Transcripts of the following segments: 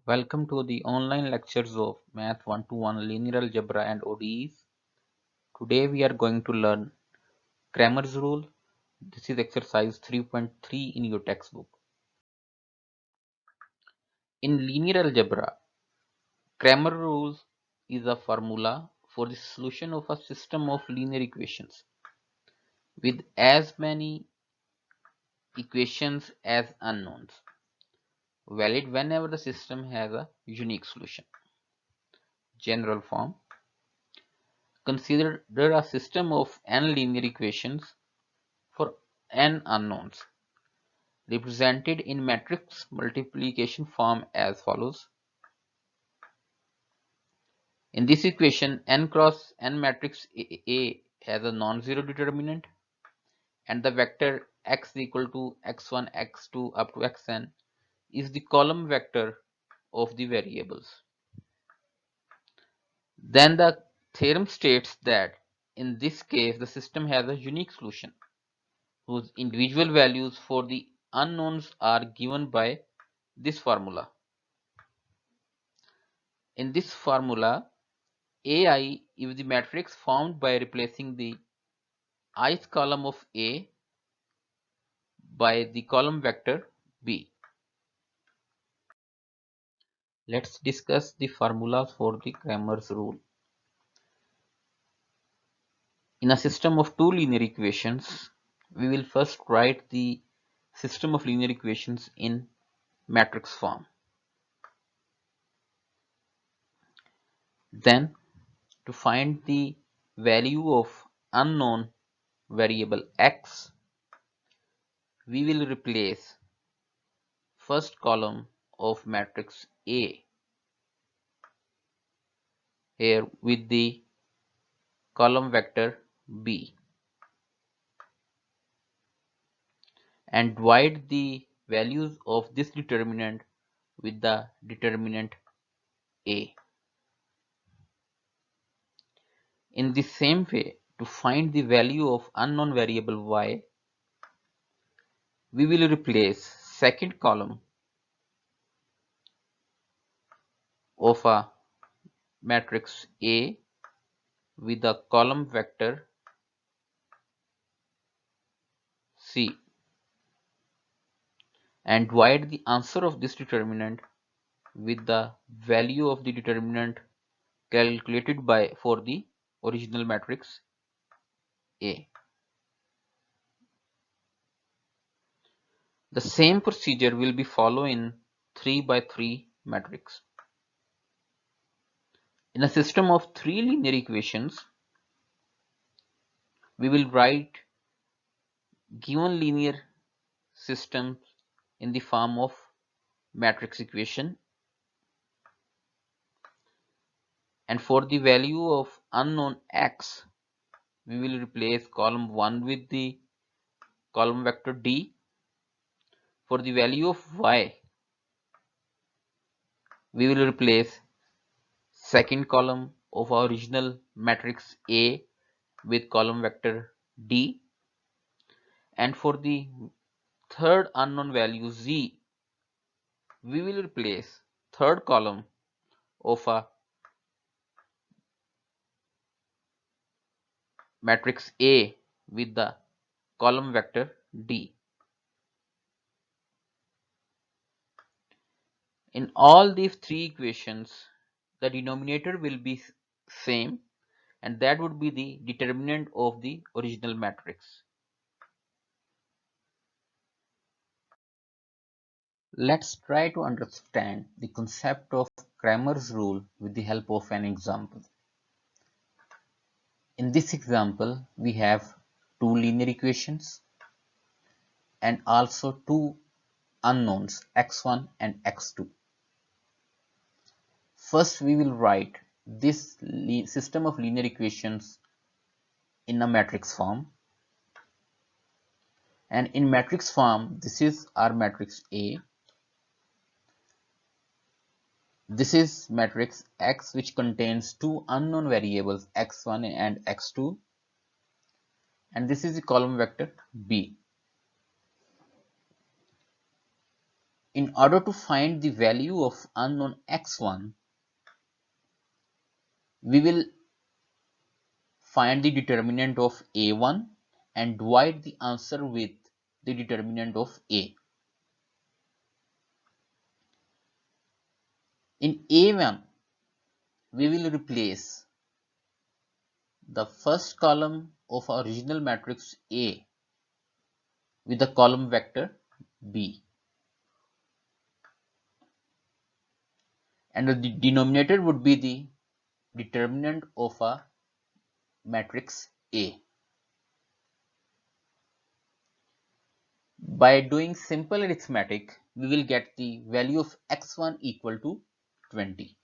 Welcome to the online lectures of Math 1-to-1 Linear Algebra and ODEs. Today we are going to learn Cramer's rule. This is exercise 3.3 in your textbook. In linear algebra, Cramer rule is a formula for the solution of a system of linear equations with as many equations as unknowns, valid whenever the system has a unique solution. General form: consider a system of n linear equations for n unknowns, represented in matrix multiplication form as follows. In this equation, n cross n matrix A has a non-zero determinant, and the vector x equal to x1, x2 up to xn is the column vector of the variables. Then the theorem states that in this case the system has a unique solution whose individual values for the unknowns are given by this formula. In this formula, AI is the matrix formed by replacing the ith column of A by the column vector B. Let's discuss the formulas for the Cramer's rule. In a system of two linear equations, we will first write the system of linear equations in matrix form. Then, to find the value of unknown variable x, we will replace first column of matrix A here with the column vector B and divide the values of this determinant with the determinant A. In the same way, to find the value of unknown variable y, we will replace second column of a matrix A with the column vector C and divide the answer of this determinant with the value of the determinant calculated for the original matrix A. The same procedure will be followed in 3 by 3 matrix. In a system of three linear equations, we will write given linear systems in the form of matrix equation, and for the value of unknown x, we will replace column 1 with the column vector D. For the value of y, we will replace second column of our original matrix A with column vector D, and for the third unknown value z, we will replace third column of a matrix A with the column vector D. In all these three equations, the denominator will be same, and that would be the determinant of the original matrix. Let's try to understand the concept of Cramer's rule with the help of an example. In this example, we have two linear equations and also two unknowns x1 and x2. First, we will write this system of linear equations in a matrix form. And in matrix form, this is our matrix A. This is matrix X, which contains two unknown variables x1 and x2. And this is the column vector B. In order to find the value of unknown x1, we will find the determinant of a1 and divide the answer with the determinant of a. In a1, we will replace the first column of our original matrix A with the column vector B, and the denominator would be the determinant of a matrix A. By doing simple arithmetic, we will get the value of x1 equal to 20.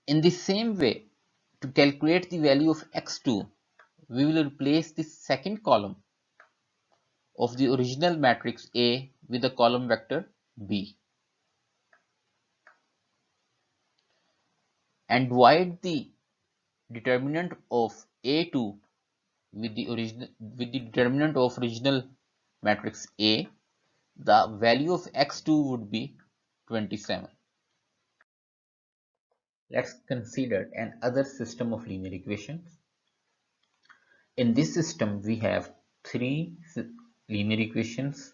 In the same way, to calculate the value of x2, we will replace the second column of the original matrix A with the column vector B and divide the determinant of A2 with the determinant of original matrix A. The value of x2 would be 27. Let's consider another system of linear equations. In this system, we have three linear equations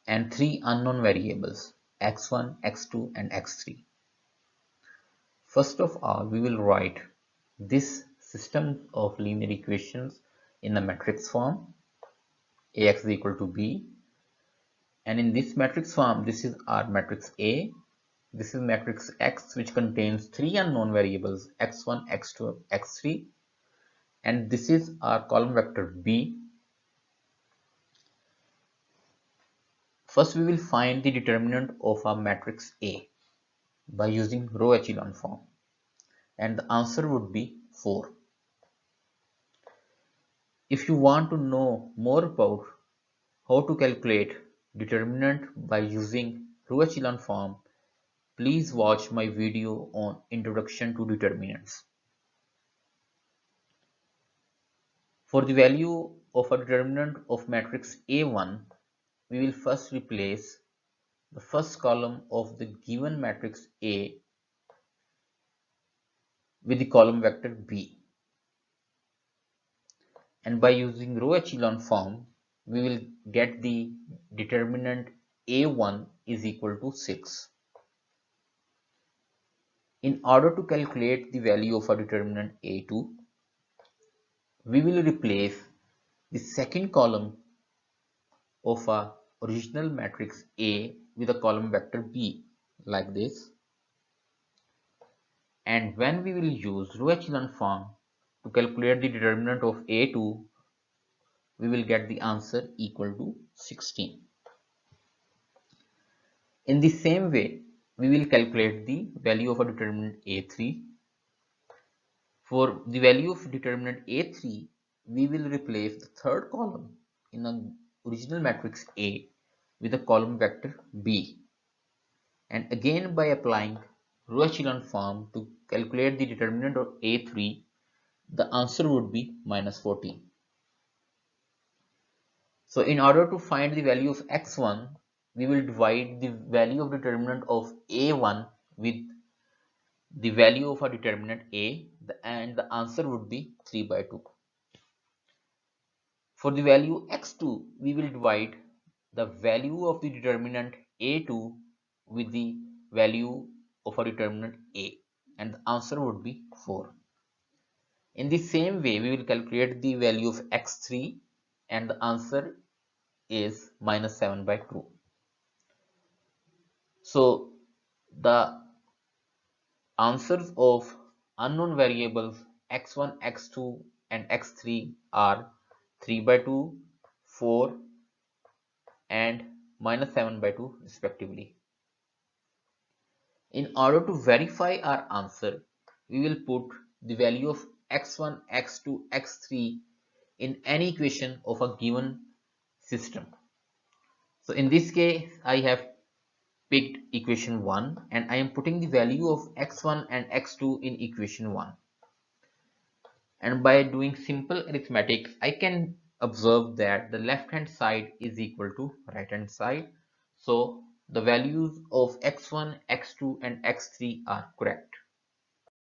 and three unknown variables x1, x2 and x3. First of all, we will write this system of linear equations in the matrix form. Ax is equal to b, and in this matrix form, this is our matrix A, this is matrix X, which contains three unknown variables x1, x2, x3, and this is our column vector B. First, we will find the determinant of our matrix A by using row echelon form, and the answer would be 4. If you want to know more about how to calculate determinant by using row echelon form, please watch my video on Introduction to Determinants. For the value of a determinant of matrix A1, we will first replace the first column of the given matrix A with the column vector B. And by using row echelon form, we will get the determinant A1 is equal to 6. In order to calculate the value of a determinant A2, we will replace the second column of a original matrix A with a column vector B like this. And when we will use row echelon form to calculate the determinant of A2, we will get the answer equal to 16. In the same way, we will calculate the value of a determinant A3. For the value of determinant A3, we will replace the third column in the original matrix A with a column vector B. And again, by applying row echelon form to calculate the determinant of A3, the answer would be minus 14. So in order to find the value of x1, we will divide the value of determinant of A1 with the value of a determinant A, and the answer would be 3 by 2. For the value x2, we will divide the value of the determinant A2 with the value of a determinant A, and the answer would be 4. In the same way, we will calculate the value of x3, and the answer is minus 7 by 2. So the answers of unknown variables x1, x2 and x3 are 3 by 2, 4 and minus 7 by 2 respectively. In order to verify our answer, we will put the value of x1, x2, x3 in any equation of a given system. So in this case, I have picked equation 1 and I am putting the value of x1 and x2 in equation 1. And by doing simple arithmetic, I can observe that the left hand side is equal to right hand side. So the values of x1, x2 and x3 are correct.